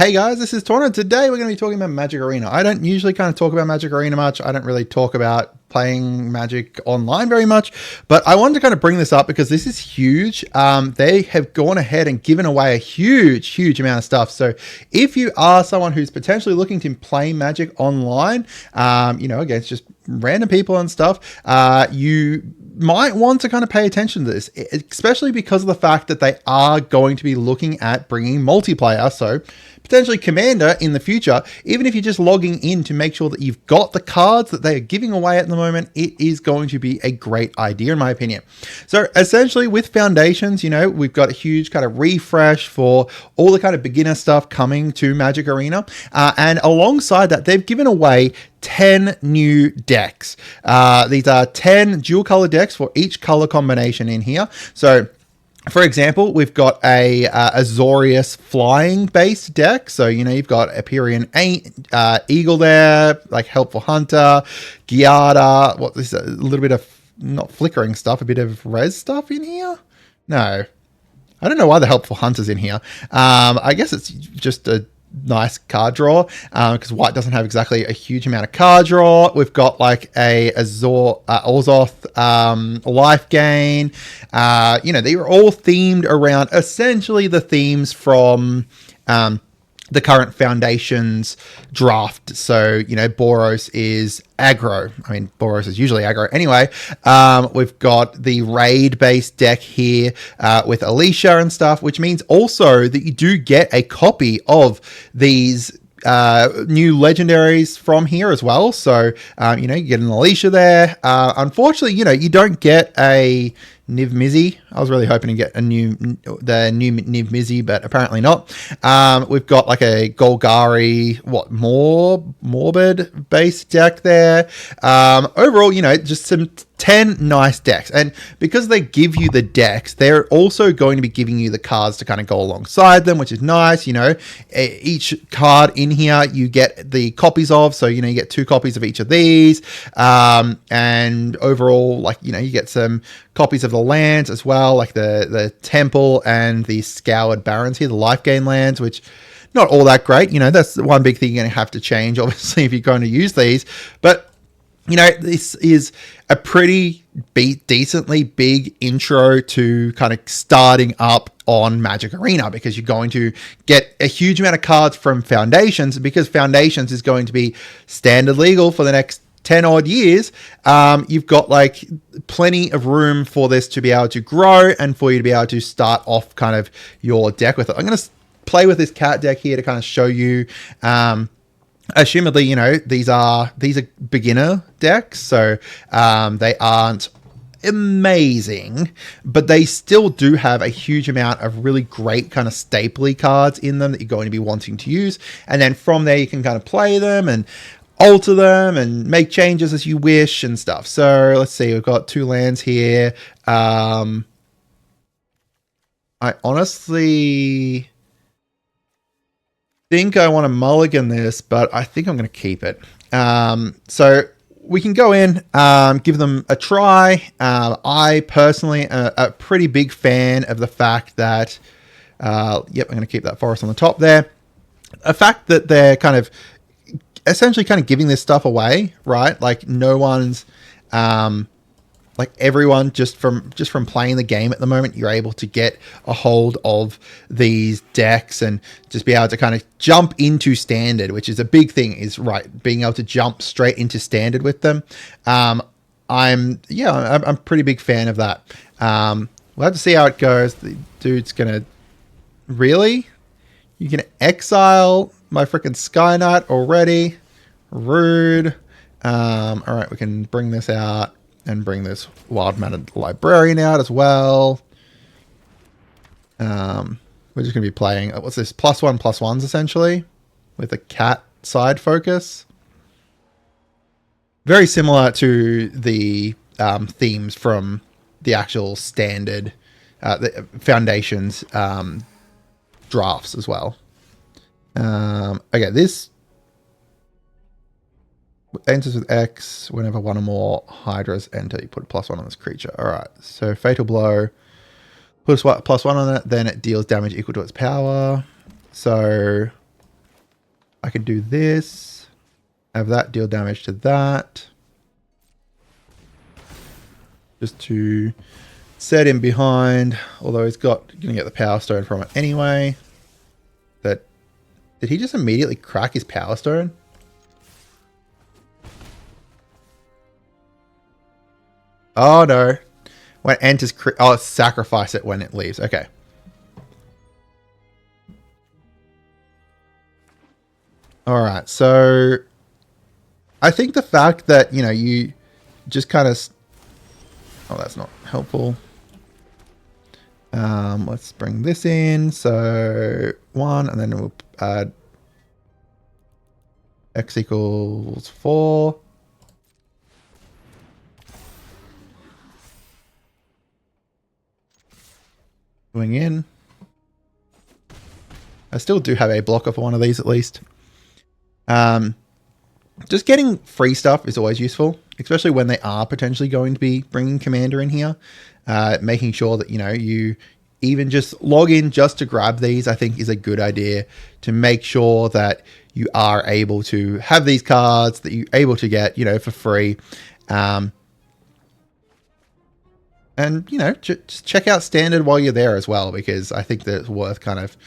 Hey guys, this is Torna. Today we're going to be talking about Magic Arena. I don't usually kind of talk about Magic Arena much. I don't really talk about playing Magic online very much, but I wanted to kind of bring this up because this is huge. They have gone ahead and given away a huge amount of stuff. So if you are someone who's potentially looking to play Magic online, against just random people and stuff, you might want to kind of pay attention to this, especially because of the fact that they are going to be looking at bringing multiplayer, so potentially Commander in the future. Even if you're just logging in to make sure that you've got the cards that they are giving away at the moment, it is going to be a great idea in my opinion. So essentially with Foundations, we've got a huge kind of refresh for all the kind of beginner stuff coming to Magic Arena, and alongside that they've given away 10 new decks. These are 10 dual color decks for each color combination in here. So for example, we've got a Azorius flying based deck. So, you've got Empyrean Eagle there, like Helpful Hunter, Giada, what is a little bit of not flickering stuff, a bit of res stuff in here? No. I don't know why the Helpful Hunter's in here. I guess it's just a nice card draw because white doesn't have exactly a huge amount of card draw. We've got like a Orzoth life gain. They were all themed around essentially the themes from the current Foundations draft. So, Boros is aggro. I mean, Boros is usually aggro anyway. We've got the raid-based deck here with Alicia and stuff, which means also that you do get a copy of these new legendaries from here as well. So, you get an Alicia there. Unfortunately, you don't get a Niv-Mizzet. I was really hoping to get the new Niv-Mizzet, but apparently not. We've got like a Golgari, Morbid based deck there. Overall, just some 10 nice decks. And because they give you the decks, they're also going to be giving you the cards to kind of go alongside them, which is nice. Each card in here you get the copies of. So, you get 2 copies of each of these. And overall, you get some copies of the lands as well, like the Temple and the Scoured Barrens here, the life gain lands, which not all that great. That's one big thing you're going to have to change, obviously, if you're going to use these. But this is a pretty decently big intro to kind of starting up on Magic Arena, because you're going to get a huge amount of cards from Foundations, because Foundations is going to be standard legal for the next 10 odd years. You've got like plenty of room for this to be able to grow and for you to be able to start off kind of your deck with it. I'm going to play with this cat deck here to kind of show you, assumedly, these are beginner decks, so they aren't amazing, but they still do have a huge amount of really great kind of stapley cards in them that you're going to be wanting to use. And then from there, you can kind of play them and alter them and make changes as you wish and stuff. So let's see, we've got 2 lands here. I honestly think I want to mulligan this, but I think I'm going to keep it. So we can go in, give them a try. I personally am a pretty big fan of the fact that, I'm going to keep that forest on the top there. A fact that they're kind of essentially kind of giving this stuff away, right? Like no one's, like everyone just from playing the game at the moment, you're able to get a hold of these decks and just be able to kind of jump into standard, which is a big thing, is right, being able to jump straight into standard with them. I'm a pretty big fan of that. We'll have to see how it goes. The dude's gonna really, you can exile my freaking Sky Knight already. Rude. All right, we can bring this out and bring this Wild Mannered Librarian out as well. We're just going to be playing, what's this, +1/+1s essentially, with a cat side focus. Very similar to the themes from the actual standard the Foundations drafts as well. Okay, this enters with X whenever one or more Hydras enter. You put a +1 on this creature. All right, so Fatal Blow, put a +1 on it, then it deals damage equal to its power. So I could do this. Have that deal damage to that. Just to set him behind. Although he's gonna get the Power Stone from it anyway. Did he just immediately crack his Power Stone? Oh no. When it enters, sacrifice it when it leaves. Okay. Alright, so I think the fact that, you just kind of... Oh, that's not helpful. Let's bring this in. So 1, and then we'll add x equals 4. Going in. I still do have a blocker for one of these at least. Just getting free stuff is always useful, especially when they are potentially going to be bringing Commander in here. Making sure that, you even just log in just to grab these, I think is a good idea to make sure that you are able to have these cards that you're able to get, for free. And, just check out Standard while you're there as well, because I think that it's worth kind of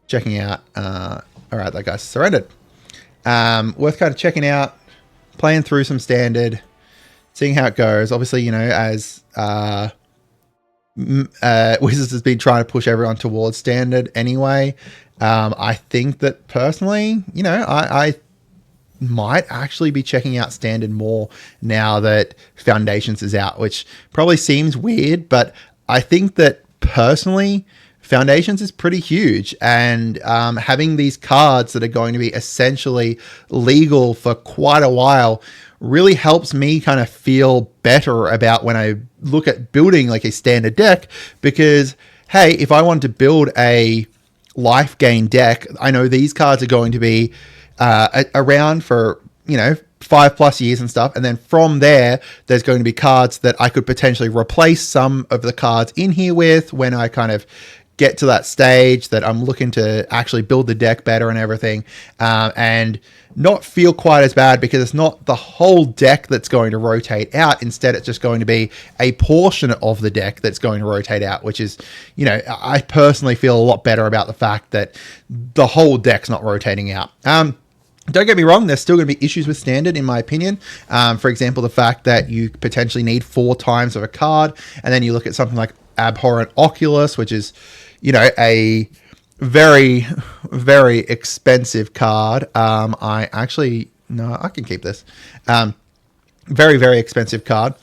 checking out. All right, that guy's surrendered. Worth kind of checking out, playing through some Standard, seeing how it goes. Obviously, as Wizards has been trying to push everyone towards Standard anyway. I think that personally, I might actually be checking out Standard more now that Foundations is out, which probably seems weird, but I think that personally, Foundations is pretty huge, and having these cards that are going to be essentially legal for quite a while really helps me kind of feel better about when I look at building like a Standard deck, because hey, if I want to build a life gain deck, I know these cards are going to be around for 5+ years and stuff, and then from there's going to be cards that I could potentially replace some of the cards in here with when I kind of get to that stage that I'm looking to actually build the deck better and everything, and not feel quite as bad because it's not the whole deck that's going to rotate out. Instead, it's just going to be a portion of the deck that's going to rotate out, which is, I personally feel a lot better about the fact that the whole deck's not rotating out. Don't get me wrong, there's still going to be issues with Standard, in my opinion. For example, the fact that you potentially need 4 times of a card, and then you look at something like Abhorrent Oculus, which is, a very, very expensive card. I can keep this. Very, very expensive card.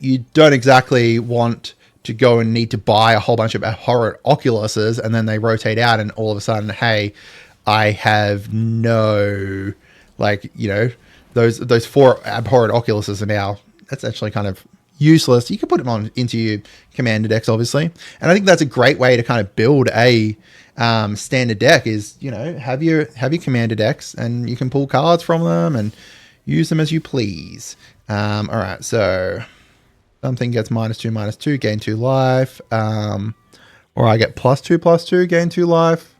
You don't exactly want to go and need to buy a whole bunch of Abhorrent Oculuses, and then they rotate out, and all of a sudden, hey, I have no, those 4 Abhorrent Oculuses are now essentially kind of useless. You can put them into your Commander decks, obviously. And I think that's a great way to kind of build a Standard deck is, have your Commander decks, and you can pull cards from them and use them as you please. All right, so something gets -2/-2, gain 2 life. Or I get +2/+2, gain 2 life.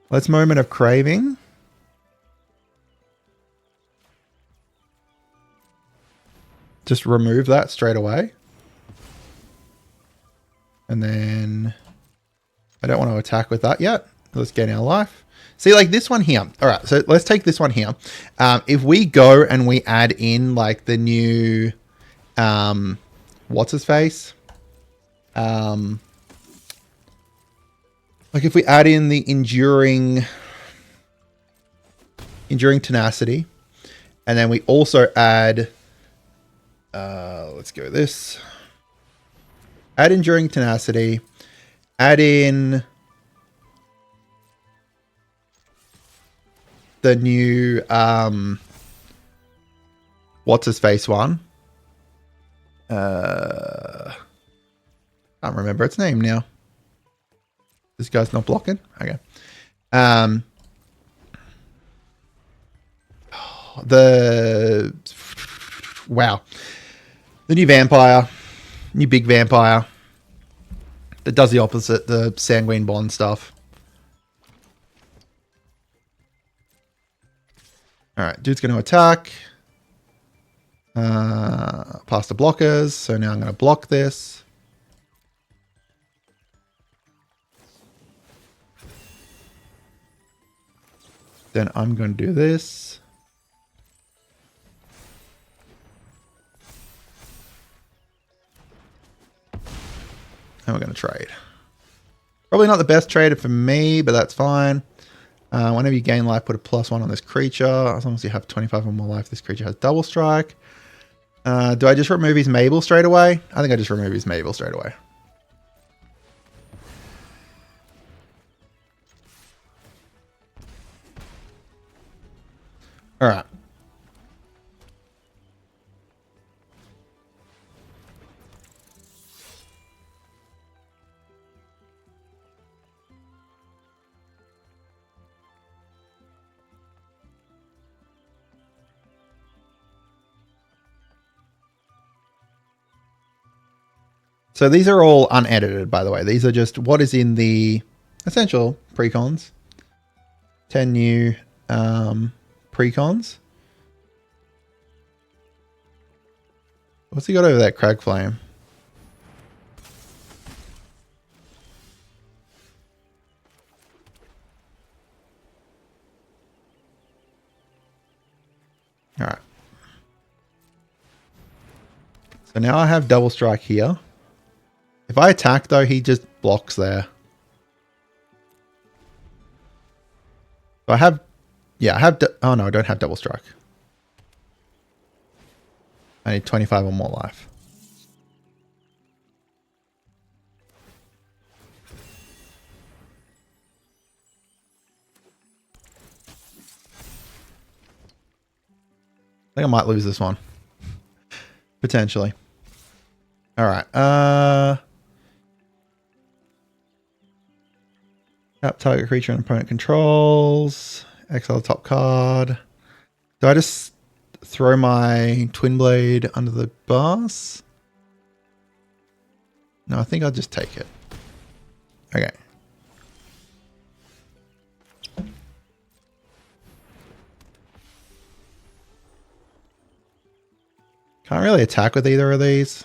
Let's Moment of Craving. Just remove that straight away. And then I don't want to attack with that yet. Let's gain our life. See, like this one here. All right, so let's take this one here. If we go and we add in like the new, what's his face? Like if we add in the enduring tenacity, and then we also add, let's go with this. Add enduring tenacity. Add in the new what's his face one. Can't remember its name now. This guy's not blocking. Okay. The new vampire, new big vampire that does the opposite, the Sanguine Bond stuff. All right, dude's going to attack. Past the blockers. So now I'm going to block this. Then I'm going to do this. And we're going to trade. Probably not the best trader for me, but that's fine. Whenever you gain life, put a +1 on this creature. As long as you have 25 or more life, this creature has double strike. Do I just remove his Mabel straight away? I think I just remove his Mabel straight away. All right. So these are all unedited, by the way. These are just what is in the essential precons. 10 new precons. What's he got over there, Cragflame? All right. So now I have double strike here. If I attack, though, he just blocks there. So I have... Yeah, I have... Oh, no, I don't have double strike. I need 25 or more life. I think I might lose this one. Potentially. All right. Tap target creature and opponent controls. Exile the top card. Do I just throw my Twin Blade under the bus? No, I think I'll just take it. Okay. Can't really attack with either of these.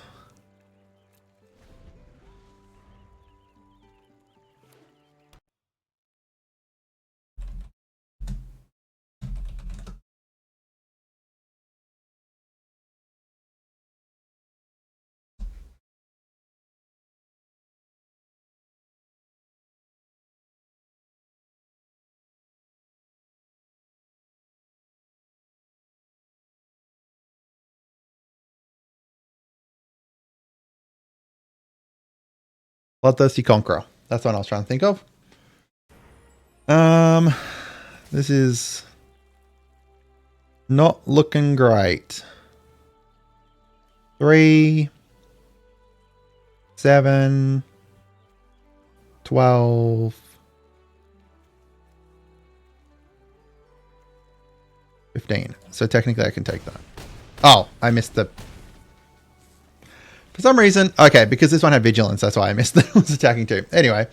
Bloodthirsty Conqueror. That's what I was trying to think of. This is not looking great. 3, 7, 12, 15. So technically I can take that. Oh, I missed the... For some reason, okay, because this one had vigilance, that's why I missed that it was attacking too. Anyway,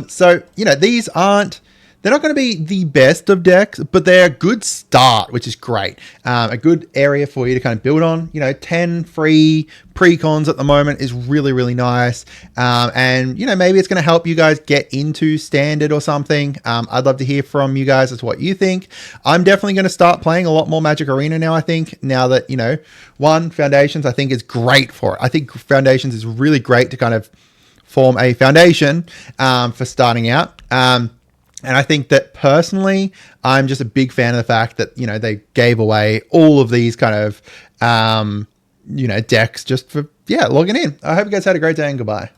so, you know, these aren't, they're not going to be the best of decks, but they're a good start, which is great. A good area for you to kind of build on. You know, 10 free precons at the moment is really, really nice. And, you know, maybe it's going to help you guys get into standard or something. I'd love to hear from you guys as to what you think. I'm definitely going to start playing a lot more Magic Arena now, I think, now that, you know, Foundations I think is great for it. I think Foundations is really great to kind of form a foundation for starting out. And I think that personally, I'm just a big fan of the fact that, you know, they gave away all of these kind of, you know, decks just for, yeah, logging in. I hope you guys had a great day and goodbye.